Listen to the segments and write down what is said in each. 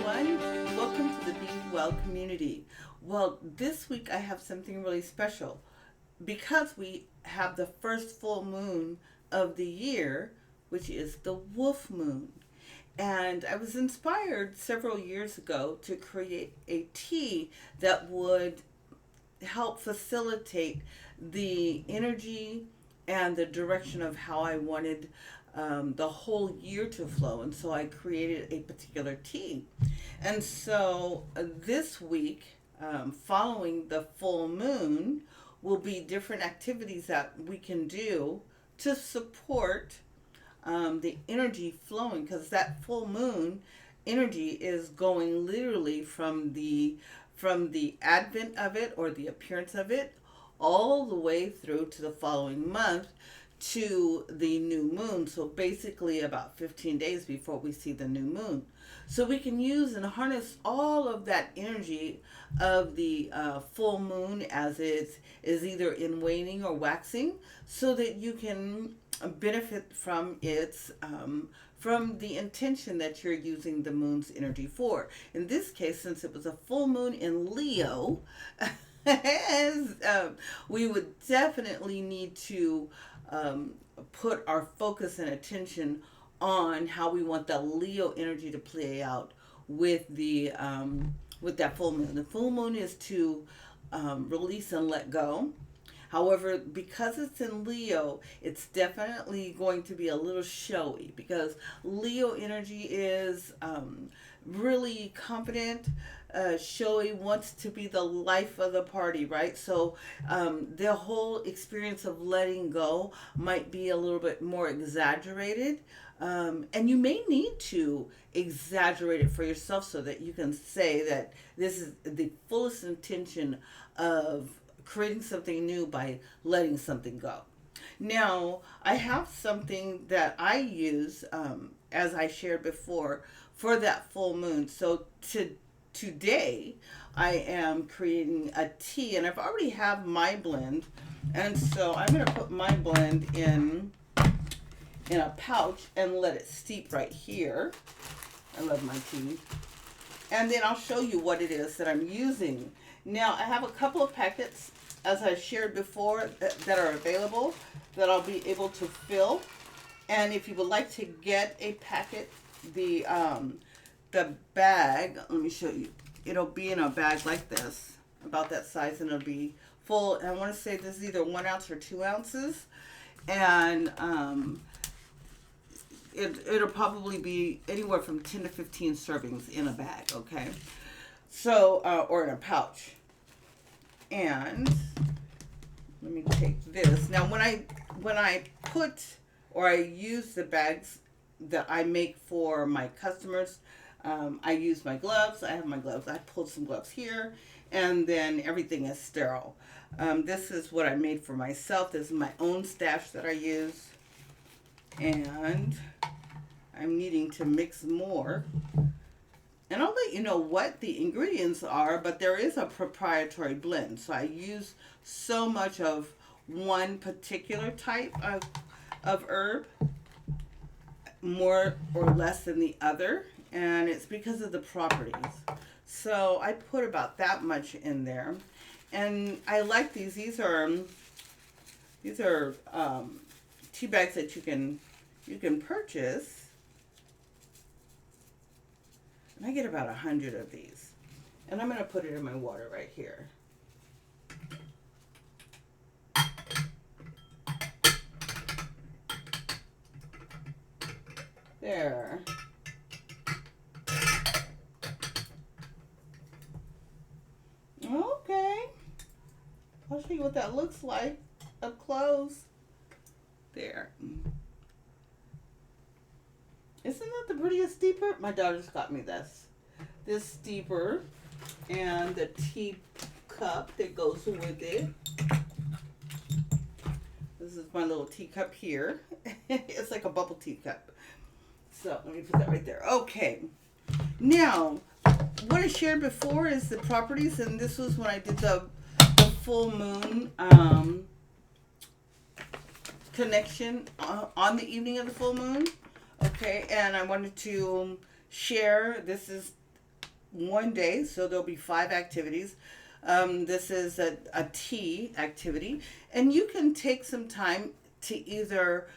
everyone. Welcome to the Be Well community. Well, this week I have something really special because we have the first full moon of the year, which is the wolf moon. And I was inspired several years ago to create a tea that would help facilitate the energy and the direction of how I wanted the whole year to flow. And so I created a particular tea. And so this week, following the full moon, will be different activities that we can do to support the energy flowing, because that full moon energy is going literally from the advent of it, or the appearance of it, all the way through to the following month to the new moon. So basically about 15 days before we see the new moon. So we can use and harness all of that energy of the full moon as it is either in waning or waxing, so that you can benefit from its from the intention that you're using the moon's energy for. In this case, since it was a full moon in Leo, we would definitely need to put our focus and attention on how we want the Leo energy to play out with that full moon. The full moon is to release and let go. However, because it's in Leo, it's definitely going to be a little showy, because Leo energy is really confident, showy, wants to be the life of the party, right? So the whole experience of letting go might be a little bit more exaggerated. And you may need to exaggerate it for yourself so that you can say that this is the fullest intention of creating something new by letting something go. Now, I have something that I use, as I shared before, for that full moon. So today, I am creating a tea, and I've already have my blend, and so I'm going to put my blend in a pouch and let it steep right here. I love my tea. And then I'll show you what it is that I'm using. Now, I have a couple of packets, as I shared before, that are available that I'll be able to fill. And if you would like to get a packet, the bag, let me show you. It'll be in a bag like this, about that size, and it'll be full. And I want to say this is either 1 ounce or 2 ounces. And it'll probably be anywhere from 10 to 15 servings in a bag, okay? So, or in a pouch. And let me take this. Now, when I put, or I use the bags that I make for my customers, I use my gloves. I have my gloves. I pulled some gloves here, and then everything is sterile. This is what I made for myself. This is my own stash that I use. And I'm needing to mix more. And I'll let you know what the ingredients are, but there is a proprietary blend. So I use so much of one particular type of herb, more or less than the other, and it's because of the properties. So I put about that much in there. And I like these. These are tea bags that you can purchase. And I get about 100 of these. And I'm going to put it in my water right here. There. Okay. I'll show you what that looks like up close. There. Isn't that the prettiest steeper? My daughter's got me this steeper, and the tea cup that goes with it. This is my little teacup here. It's like a bubble teacup. So let me put that right there. Okay. Now, what I shared before is the properties, and this was when I did the full moon connection on the evening of the full moon. Okay, and I wanted to share, this is one day, so there'll be 5 activities. This is a tea activity, and you can take some time to either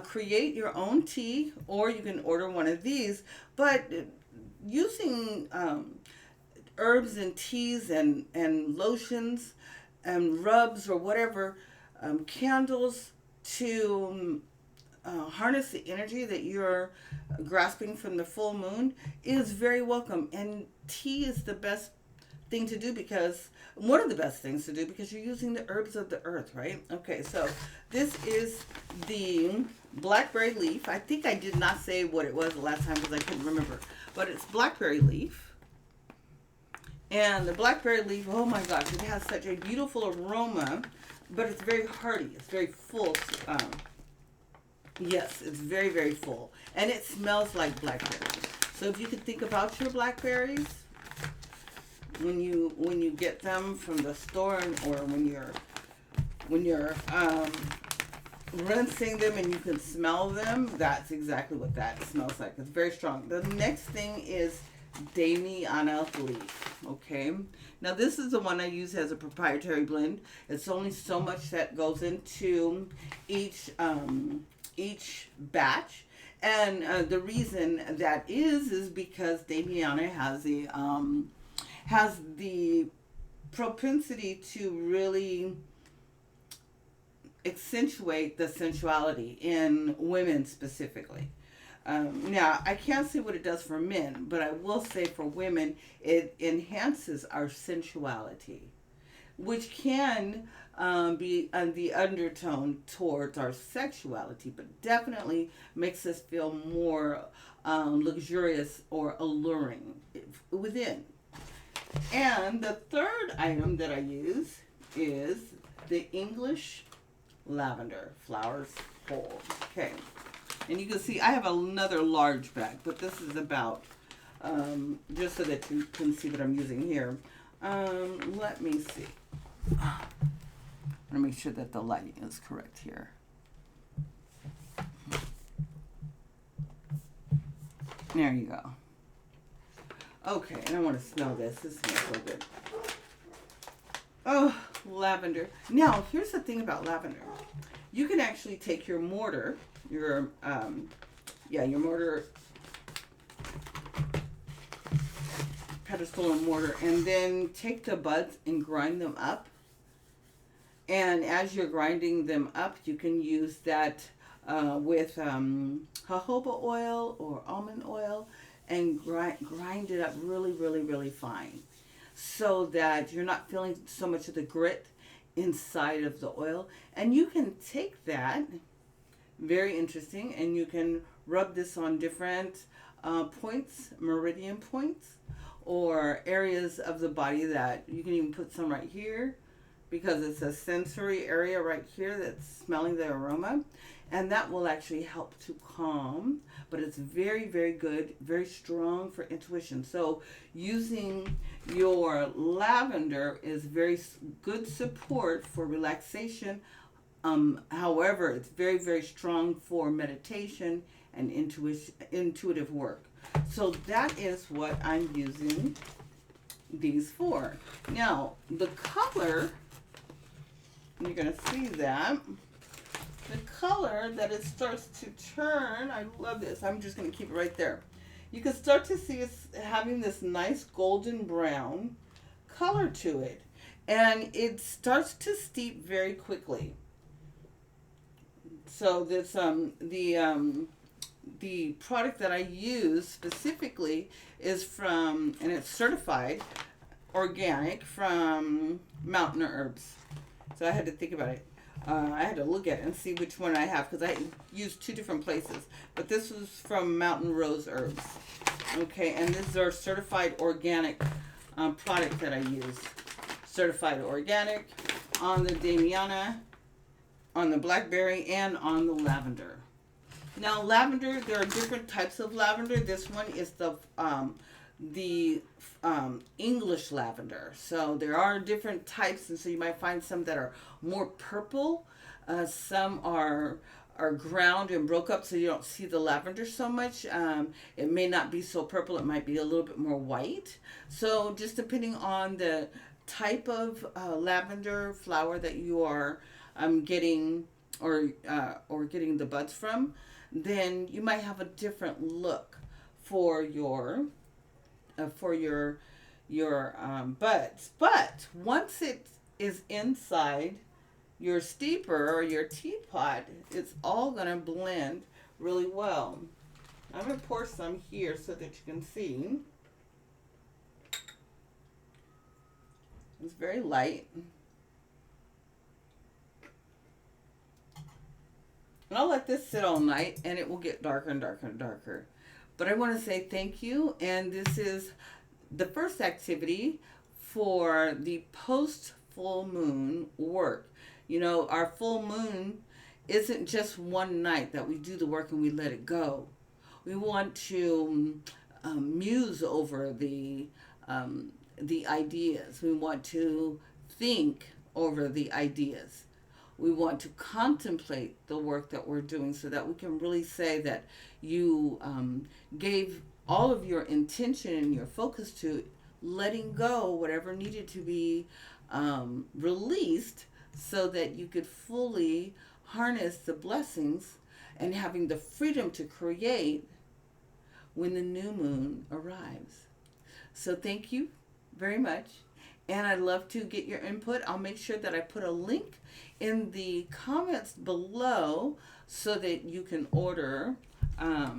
create your own tea, or you can order one of these. But using herbs and teas and lotions and rubs or whatever, candles to harness the energy that you're grasping from the full moon is very welcome. And tea is the best thing to do, because one of the best things to do, because you're using the herbs of the earth, right? Okay, so this is the Blackberry Leaf. I think I did not say what it was the last time because I couldn't remember, but it's Blackberry Leaf. And the Blackberry Leaf, oh my gosh, it has such a beautiful aroma, but it's very hearty. It's very full. Yes, it's very, very full. And it smells like blackberries. So if you could think about your blackberries when you get them from the store, or when you're rinsing them and you can smell them, that's exactly what that smells like. It's very strong. The next thing is Damiana leaf. Okay, now this is the one I use as a proprietary blend. It's only so much that goes into each batch, and the reason that is because Damiana has the propensity to really accentuate the sensuality in women specifically. Now, I can't say what it does for men, but I will say for women, it enhances our sensuality, which can be the undertone towards our sexuality, but definitely makes us feel more luxurious or alluring within. And the third item that I use is the English lavender flowers whole. Okay. And you can see I have another large bag, but this is about, just so that you can see what I'm using here. Let me see. I want to make sure that the lighting is correct here. There you go. Okay, and I want to smell this. This smells so good. Oh, lavender. Now, here's the thing about lavender. You can actually take your mortar, your mortar, pedestal and mortar, and then take the buds and grind them up. And as you're grinding them up, you can use that with jojoba oil or almond oil, and grind it up really, really, really fine, so that you're not feeling so much of the grit inside of the oil. And you can take that, very interesting, and you can rub this on different points, meridian points, or areas of the body. That you can even put some right here, because it's a sensory area right here that's smelling the aroma, and that will actually help to calm. But it's very, very good, very strong for intuition. So using your lavender is very good support for relaxation. However, it's very, very strong for meditation and intuitive work. So that is what I'm using these for. Now, the color, you're going to see that. The color that it starts to turn, I love this. I'm just going to keep it right there. You can start to see it's having this nice golden brown color to it. And it starts to steep very quickly. So this the product that I use specifically is from, and it's certified organic, from Mountain Herbs. So I had to think about it. I had to look at it and see which one I have, because I used 2 different places. But this was from Mountain Rose Herbs. Okay, and this is our certified organic product that I use. Certified organic on the Damiana, on the blackberry, and on the lavender. Now, lavender, there are different types of lavender. This one is the English lavender. So there are different types, and so you might find some that are more purple. Some are are ground and broke up so you don't see the lavender so much. It may not be so purple. It might be a little bit more white. So just depending on the type of lavender flower that you are getting or getting the buds from, then you might have a different look for your buds. But once it is inside your steeper or your teapot, it's all going to blend really well. I'm going to pour some here so that you can see. It's very light. And I'll let this sit all night and it will get darker and darker and darker. But I want to say thank you. And this is the first activity for the post full moon work. You know, our full moon isn't just one night that we do the work and we let it go. We want to muse over the ideas. We want to think over the ideas. We want to contemplate the work that we're doing so that we can really say that you gave all of your intention and your focus to letting go whatever needed to be released so that you could fully harness the blessings and having the freedom to create when the new moon arrives. So thank you very much. And I'd love to get your input. I'll make sure that I put a link in the comments below so that you can order a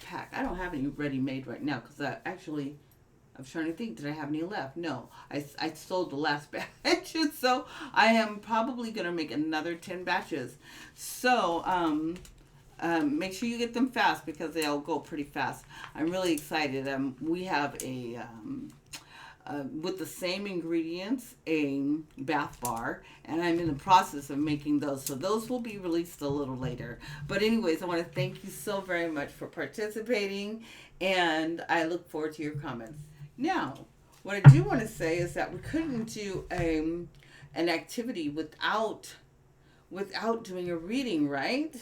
pack. I don't have any ready-made right now because I'm trying to think, did I have any left? No, I sold the last batches, so I am probably going to make another 10 batches. So make sure you get them fast because they'll go pretty fast. I'm really excited. We have with the same ingredients, a bath bar, and I'm in the process of making those. So those will be released a little later. But anyways, I want to thank you so very much for participating, and I look forward to your comments. Now, what I do want to say is that we couldn't do an activity without doing a reading, right?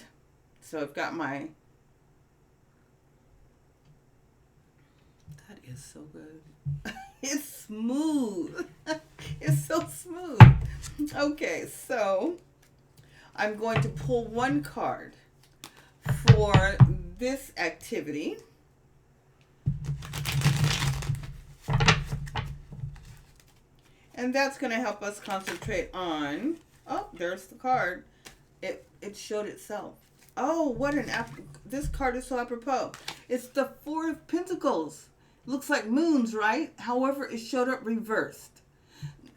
So I've got that is so good. It's smooth. It's so smooth. Okay, so I'm going to pull one card for this activity. And that's going to help us concentrate on, there's the card. It showed itself. Oh, this card is so apropos. It's the Four of Pentacles. Looks like moons, right? However, it showed up reversed.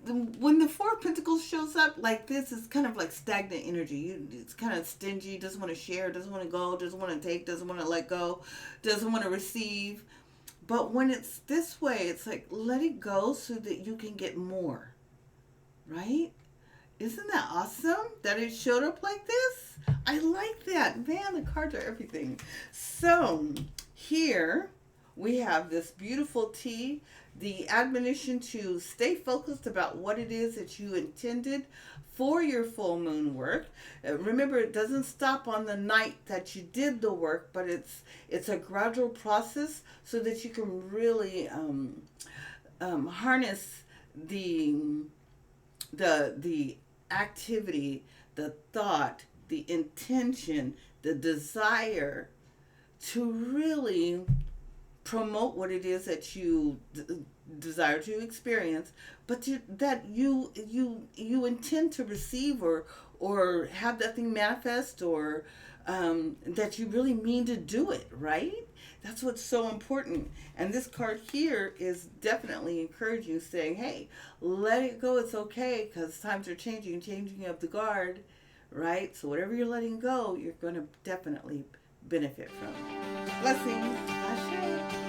When the Four of Pentacles shows up like this, it's kind of like stagnant energy. It's kind of stingy, doesn't want to share, doesn't want to go, doesn't want to take, doesn't want to let go, doesn't want to receive. But when it's this way, it's like, let it go so that you can get more, right? Isn't that awesome that it showed up like this? I like that. Man, the cards are everything. So here we have this beautiful tea, the admonition to stay focused about what it is that you intended for your full moon work. Remember, it doesn't stop on the night that you did the work, but it's a gradual process so that you can really harness the activity, the thought, the intention, the desire to really promote what it is that you desire to experience, but that you intend to receive or have that thing manifest, or that you really mean to do it, right? That's what's so important. And this card here is definitely encouraging, saying, hey, let it go. It's okay, because times are changing of the guard, right? So whatever you're letting go, you're going to definitely benefit from. Blessings. Ashe.